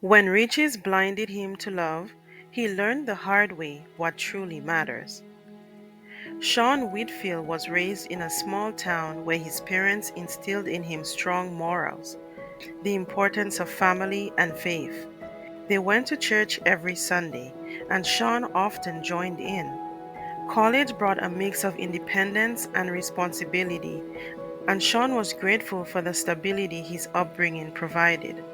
When riches blinded him to love, he learned the hard way what truly matters. Sean Whitfield was raised in a small town where his parents instilled in him strong morals, the importance of family and faith. They went to church every Sunday, and Sean often joined in. College brought a mix of independence and responsibility, and Sean was grateful for the stability his upbringing provided.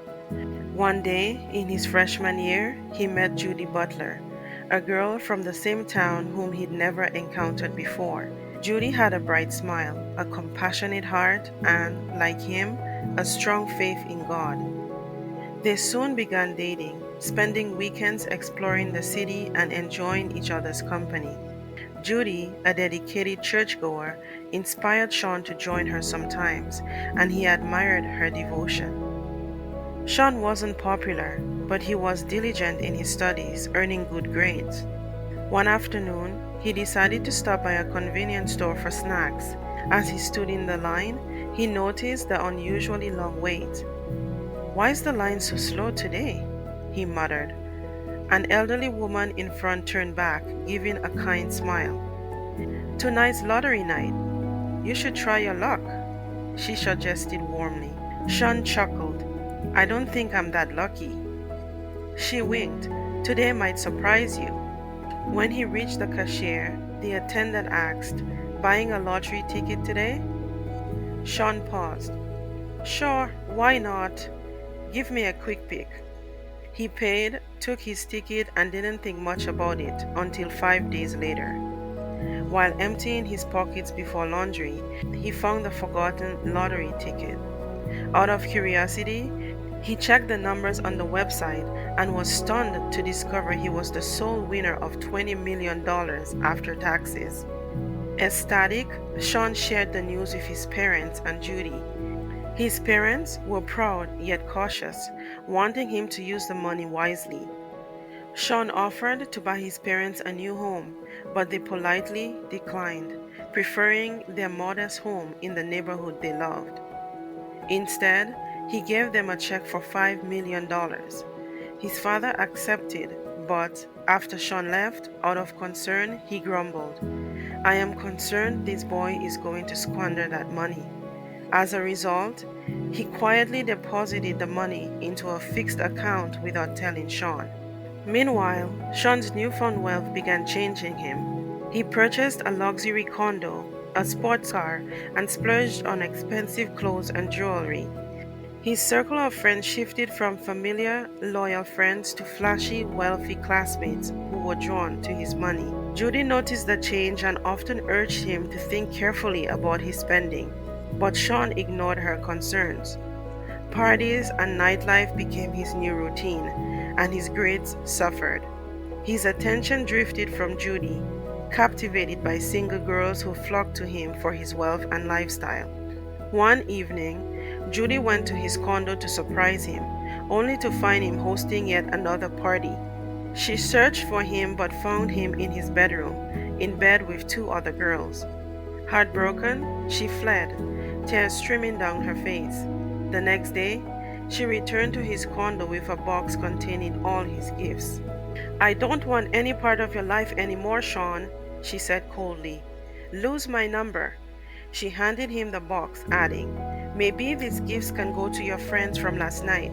One day, in his freshman year, he met Judy Butler, a girl from the same town whom he'd never encountered before. Judy had a bright smile, a compassionate heart, and, like him, a strong faith in God. They soon began dating, spending weekends exploring the city and enjoying each other's company. Judy, a dedicated churchgoer, inspired Sean to join her sometimes, and he admired her devotion. Sean wasn't popular, but he was diligent in his studies, earning good grades. One afternoon, he decided to stop by a convenience store for snacks. As he stood in the line, he noticed the unusually long wait. "Why is the line so slow today?" he muttered. An elderly woman in front turned back, giving a kind smile. "Tonight's lottery night. You should try your luck," she suggested warmly. Sean chuckled. "I don't think I'm that lucky." She winked. "Today might surprise you." When he reached the cashier, the attendant asked, "Buying a lottery ticket today?" Sean paused. "Sure, why not? Give me a quick pick." He paid, took his ticket, and didn't think much about it until 5 days later. While emptying his pockets before laundry, he found the forgotten lottery ticket. Out of curiosity, he checked the numbers on the website and was stunned to discover he was the sole winner of $20 million after taxes. Ecstatic, Sean shared the news with his parents and Judy. His parents were proud yet cautious, wanting him to use the money wisely. Sean offered to buy his parents a new home, but they politely declined, preferring their modest home in the neighborhood they loved. Instead, he gave them a check for $5 million. His father accepted, but after Sean left, out of concern, he grumbled, "I am concerned this boy is going to squander that money." As a result, he quietly deposited the money into a fixed account without telling Sean. Meanwhile, Sean's newfound wealth began changing him. He purchased a luxury condo, a sports car, and splurged on expensive clothes and jewelry. His circle of friends shifted from familiar, loyal friends to flashy, wealthy classmates who were drawn to his money. Judy noticed the change and often urged him to think carefully about his spending, but Sean ignored her concerns. Parties and nightlife became his new routine, and his grades suffered. His attention drifted from Judy, captivated by single girls who flocked to him for his wealth and lifestyle. One evening, Judy went to his condo to surprise him, only to find him hosting yet another party. She searched for him but found him in his bedroom, in bed with two other girls. Heartbroken, she fled, tears streaming down her face. The next day, she returned to his condo with a box containing all his gifts. "I don't want any part of your life anymore, Sean," she said coldly. "Lose my number." She handed him the box, adding, "Maybe these gifts can go to your friends from last night."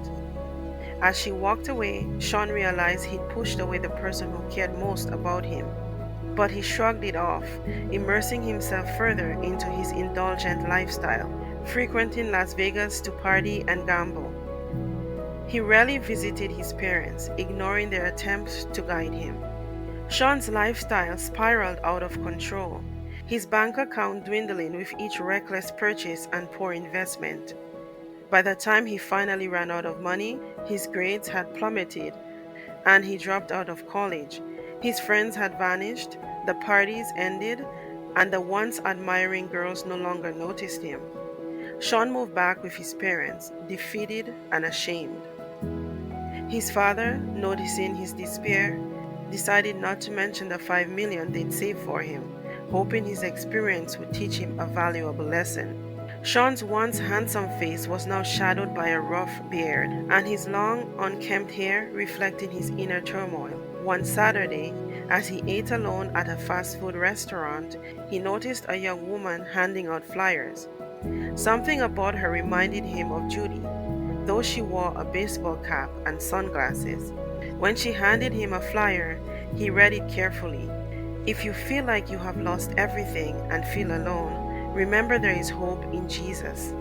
As she walked away, Sean realized he'd pushed away the person who cared most about him. But he shrugged it off, immersing himself further into his indulgent lifestyle, frequenting Las Vegas to party and gamble. He rarely visited his parents, ignoring their attempts to guide him. Sean's lifestyle spiraled out of control, his bank account dwindling with each reckless purchase and poor investment. By the time he finally ran out of money, his grades had plummeted, and he dropped out of college. His friends had vanished, the parties ended, and the once admiring girls no longer noticed him. Sean moved back with his parents, defeated and ashamed. His father, noticing his despair, decided not to mention the $5 million they'd saved for him, hoping his experience would teach him a valuable lesson. Sean's once handsome face was now shadowed by a rough beard, and his long, unkempt hair reflected his inner turmoil. One Saturday, as he ate alone at a fast food restaurant, he noticed a young woman handing out flyers. Something about her reminded him of Judy, though she wore a baseball cap and sunglasses. When she handed him a flyer, he read it carefully. If you feel like you have lost everything and feel alone, remember there is hope in Jesus.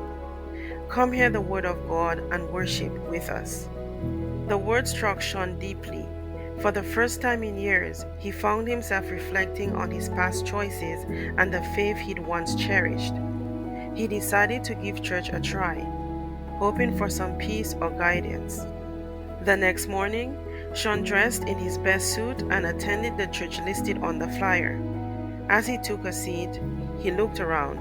Come hear the word of God and worship with us. The word struck Sean deeply. For the first time in years, he found himself reflecting on his past choices and the faith he'd once cherished. He decided to give church a try, hoping for some peace or guidance. The next morning, Sean dressed in his best suit and attended the church listed on the flyer. As he took a seat, he looked around,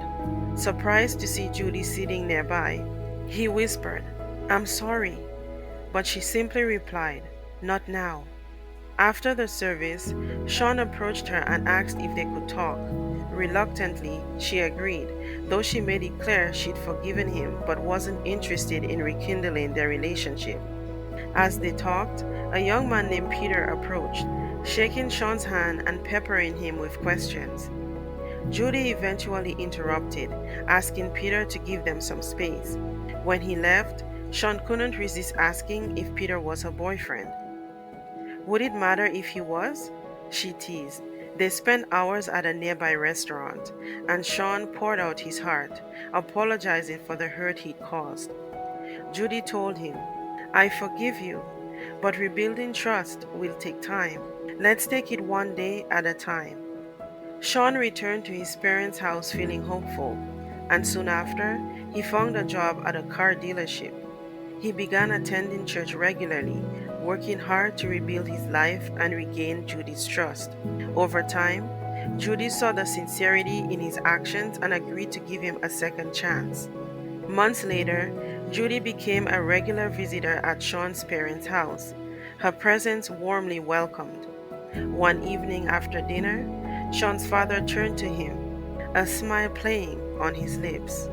surprised to see Judy sitting nearby. He whispered, "I'm sorry," but she simply replied, "Not now." After the service, Sean approached her and asked if they could talk. Reluctantly, she agreed, though she made it clear she'd forgiven him but wasn't interested in rekindling their relationship. As they talked, a young man named Peter approached, shaking Sean's hand and peppering him with questions. Judy eventually interrupted, asking Peter to give them some space. When he left, Sean couldn't resist asking if Peter was her boyfriend. Would it matter if he was? She teased. They spent hours at a nearby restaurant, and Sean poured out his heart, apologizing for the hurt he'd caused. Judy told him, "I forgive you, but rebuilding trust will take time. Let's take it one day at a time." Sean returned to his parents' house feeling hopeful, and soon after, he found a job at a car dealership. He began attending church regularly, working hard to rebuild his life and regain Judy's trust. Over time, Judy saw the sincerity in his actions and agreed to give him a second chance. Months later, Judy became a regular visitor at Sean's parents' house, her presence warmly welcomed. One evening after dinner, Sean's father turned to him, a smile playing on his lips.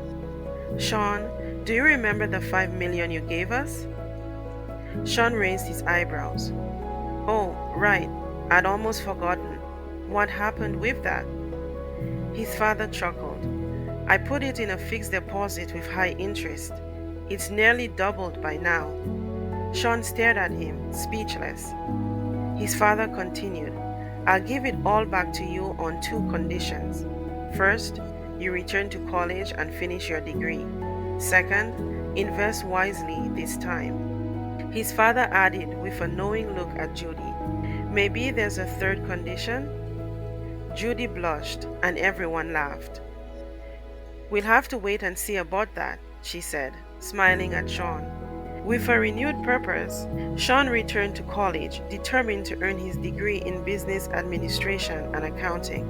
"Sean, do you remember the 5 million you gave us?" Sean raised his eyebrows. "Oh, right, I'd almost forgotten. What happened with that?" His father chuckled. "I put it in a fixed deposit with high interest. It's nearly doubled by now." Sean stared at him, speechless. His father continued, "I'll give it all back to you on two conditions. First, you return to college and finish your degree. Second, invest wisely this time." His father added with a knowing look at Judy, "Maybe there's a third condition?" Judy blushed, and everyone laughed. "We'll have to wait and see about that," she said, smiling at Sean. With a renewed purpose, Sean returned to college, determined to earn his degree in business administration and accounting.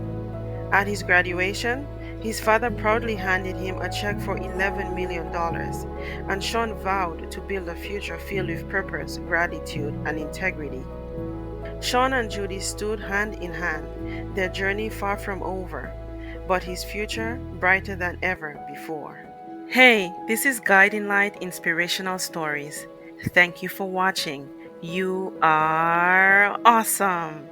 At his graduation, his father proudly handed him a check for $11 million, and Sean vowed to build a future filled with purpose, gratitude, and integrity. Sean and Judy stood hand in hand, their journey far from over, but his future brighter than ever before. Hey, this is Guiding Light Inspirational Stories. Thank you for watching. You are awesome.